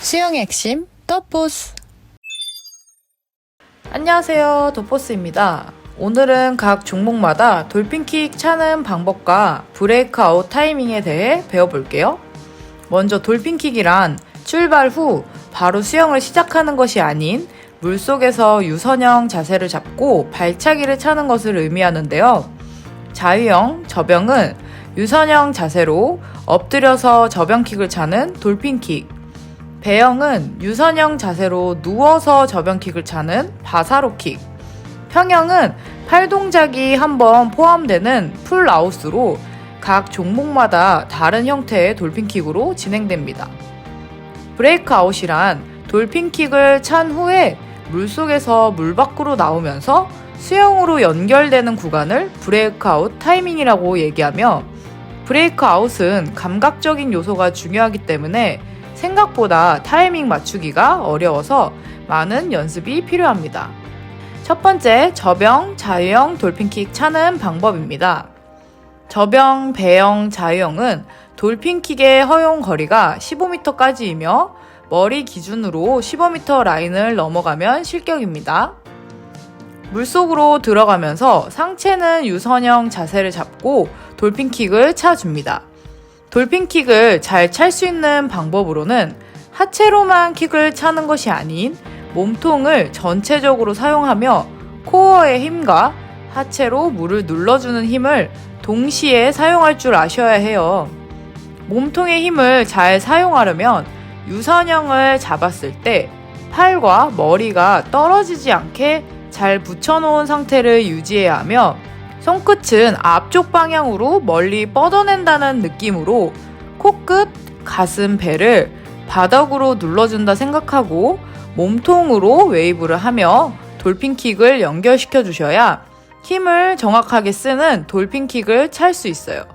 수영의 핵심 더포스. 안녕하세요, 더포스입니다. 오늘은 각 종목마다 돌핀킥 차는 방법과 브레이크아웃 타이밍에 대해 배워볼게요. 먼저 돌핀킥이란 출발 후 바로 수영을 시작하는 것이 아닌 물속에서 유선형 자세를 잡고 발차기를 차는 것을 의미하는데요. 자유형, 접영은 유선형 자세로 엎드려서 접영킥을 차는 돌핀킥, 배영은 유선형 자세로 누워서 접영킥을 차는 바사로킥, 평영은 팔 동작이 한번 포함되는 풀아웃으로 각 종목마다 다른 형태의 돌핀킥으로 진행됩니다. 브레이크아웃이란 돌핀킥을 찬 후에 물속에서 물 밖으로 나오면서 수영으로 연결되는 구간을 브레이크아웃 타이밍이라고 얘기하며, 브레이크아웃은 감각적인 요소가 중요하기 때문에 생각보다 타이밍 맞추기가 어려워서 많은 연습이 필요합니다. 첫 번째, 접영, 자유형 돌핀킥 차는 방법입니다. 접영, 배영, 자유형은 돌핀킥의 허용 거리가 15m까지이며 머리 기준으로 15m 라인을 넘어가면 실격입니다. 물속으로 들어가면서 상체는 유선형 자세를 잡고 돌핀킥을 차줍니다. 돌핀킥을 잘 찰 수 있는 방법으로는 하체로만 킥을 차는 것이 아닌 몸통을 전체적으로 사용하며 코어의 힘과 하체로 물을 눌러주는 힘을 동시에 사용할 줄 아셔야 해요. 몸통의 힘을 잘 사용하려면 유선형을 잡았을 때 팔과 머리가 떨어지지 않게 잘 붙여놓은 상태를 유지해야 하며, 손끝은 앞쪽 방향으로 멀리 뻗어낸다는 느낌으로 코끝, 가슴, 배를 바닥으로 눌러준다 생각하고 몸통으로 웨이브를 하며 돌핀킥을 연결시켜 주셔야 힘을 정확하게 쓰는 돌핀킥을 찰 수 있어요.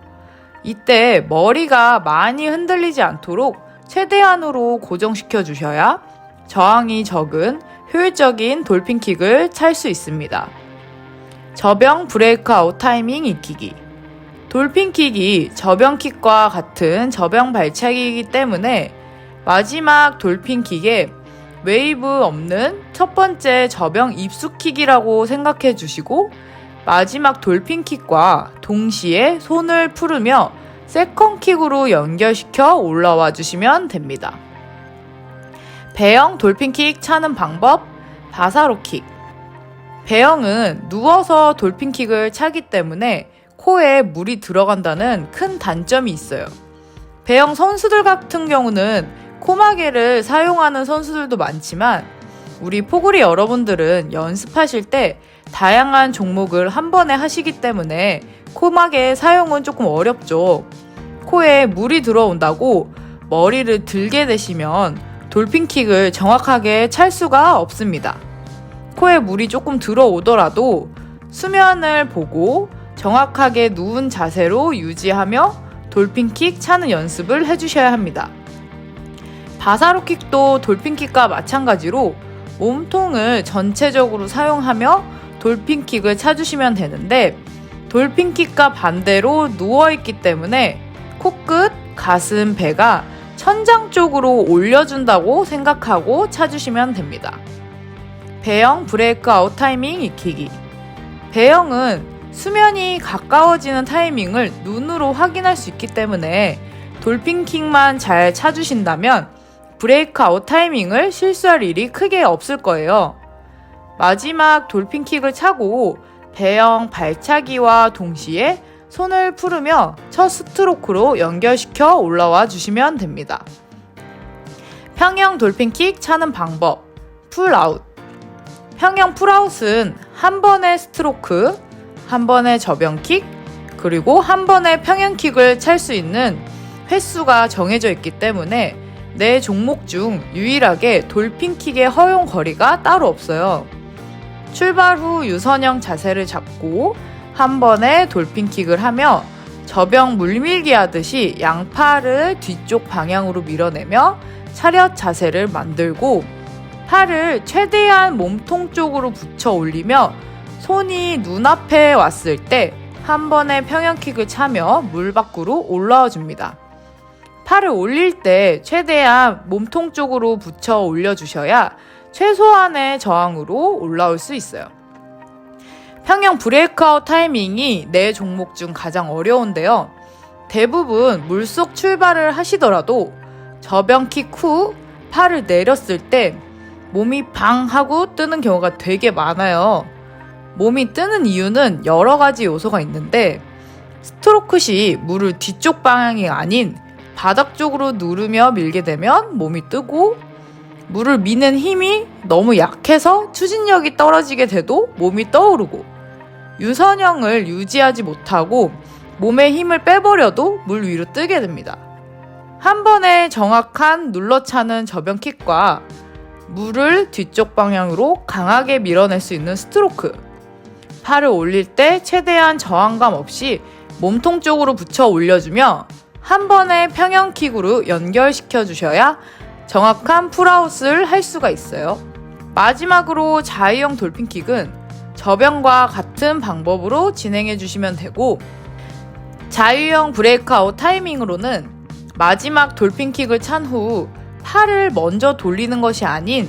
이때 머리가 많이 흔들리지 않도록 최대한으로 고정시켜 주셔야 저항이 적은 효율적인 돌핀킥을 찰 수 있습니다. 접영 브레이크아웃 타이밍 익히기. 돌핀킥이 접영킥과 같은 접영 발차기이기 때문에 마지막 돌핀킥에 웨이브 없는 첫 번째 접영 입수킥이라고 생각해 주시고, 마지막 돌핀킥과 동시에 손을 풀으며 세컨킥으로 연결시켜 올라와 주시면 됩니다. 배영 돌핀킥 차는 방법, 바사로킥. 배영은 누워서 돌핀킥을 차기 때문에 코에 물이 들어간다는 큰 단점이 있어요. 배영 선수들 같은 경우는 코마개를 사용하는 선수들도 많지만, 우리 포구리 여러분들은 연습하실 때 다양한 종목을 한 번에 하시기 때문에 코마개 사용은 조금 어렵죠. 코에 물이 들어온다고 머리를 들게 되시면 돌핀킥을 정확하게 찰 수가 없습니다. 코에 물이 조금 들어오더라도 수면을 보고 정확하게 누운 자세로 유지하며 돌핀킥 차는 연습을 해주셔야 합니다. 바사로킥도 돌핀킥과 마찬가지로 몸통을 전체적으로 사용하며 돌핀킥을 차주시면 되는데, 돌핀킥과 반대로 누워있기 때문에 코끝, 가슴, 배가 천장 쪽으로 올려준다고 생각하고 차주시면 됩니다. 배영 브레이크아웃 타이밍 익히기. 배영은 수면이 가까워지는 타이밍을 눈으로 확인할 수 있기 때문에 돌핀킥만 잘 차주신다면 브레이크아웃 타이밍을 실수할 일이 크게 없을 거예요. 마지막 돌핀킥을 차고 배영 발차기와 동시에 손을 풀으며 첫 스트로크로 연결시켜 올라와 주시면 됩니다. 평영 돌핀킥 차는 방법, 풀아웃. 평영 풀아웃은 한 번의 스트로크, 한 번의 접영킥, 그리고 한 번의 평영킥을 찰 수 있는 횟수가 정해져 있기 때문에 네 종목 중 유일하게 돌핀킥의 허용 거리가 따로 없어요. 출발 후 유선형 자세를 잡고 한 번에 돌핀킥을 하며 접영 물밀기 하듯이 양팔을 뒤쪽 방향으로 밀어내며 차렷 자세를 만들고, 팔을 최대한 몸통 쪽으로 붙여 올리며 손이 눈앞에 왔을 때 한 번에 평영킥을 차며 물 밖으로 올라와 줍니다. 팔을 올릴 때 최대한 몸통 쪽으로 붙여 올려주셔야 최소한의 저항으로 올라올 수 있어요. 평형 브레이크아웃 타이밍이 네 종목 중 가장 어려운데요. 대부분 물속 출발을 하시더라도 저병킥 후 팔을 내렸을 때 몸이 방 하고 뜨는 경우가 되게 많아요. 몸이 뜨는 이유는 여러 가지 요소가 있는데 스트로크 시 물을 뒤쪽 방향이 아닌 바닥 쪽으로 누르며 밀게 되면 몸이 뜨고 물을 미는 힘이 너무 약해서 추진력이 떨어지게 돼도 몸이 떠오르고 유선형을 유지하지 못하고 몸에 힘을 빼버려도 물 위로 뜨게 됩니다. 한 번에 정확한 눌러차는 저병킥과 물을 뒤쪽 방향으로 강하게 밀어낼 수 있는 스트로크, 팔을 올릴 때 최대한 저항감 없이 몸통 쪽으로 붙여 올려주며 한 번에 평형킥으로 연결시켜 주셔야 정확한 풀아웃을 할 수가 있어요. 마지막으로 자유형 돌핀킥은 저병과 같은 방법으로 진행해 주시면 되고, 자유형 브레이크아웃 타이밍으로는 마지막 돌핀킥을 찬 후 팔을 먼저 돌리는 것이 아닌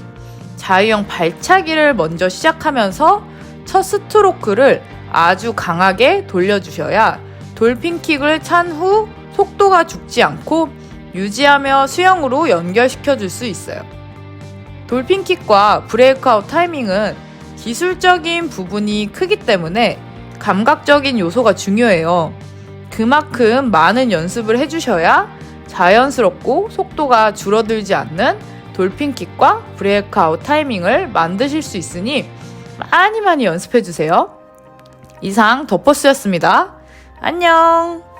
자유형 발차기를 먼저 시작하면서 첫 스트로크를 아주 강하게 돌려주셔야 돌핀킥을 찬 후 속도가 죽지 않고 유지하며 수영으로 연결시켜 줄 수 있어요. 돌핀킥과 브레이크아웃 타이밍은 기술적인 부분이 크기 때문에 감각적인 요소가 중요해요. 그만큼 많은 연습을 해주셔야 자연스럽고 속도가 줄어들지 않는 돌핀킥과 브레이크아웃 타이밍을 만드실 수 있으니 많이 연습해주세요. 이상 더포스였습니다. 안녕!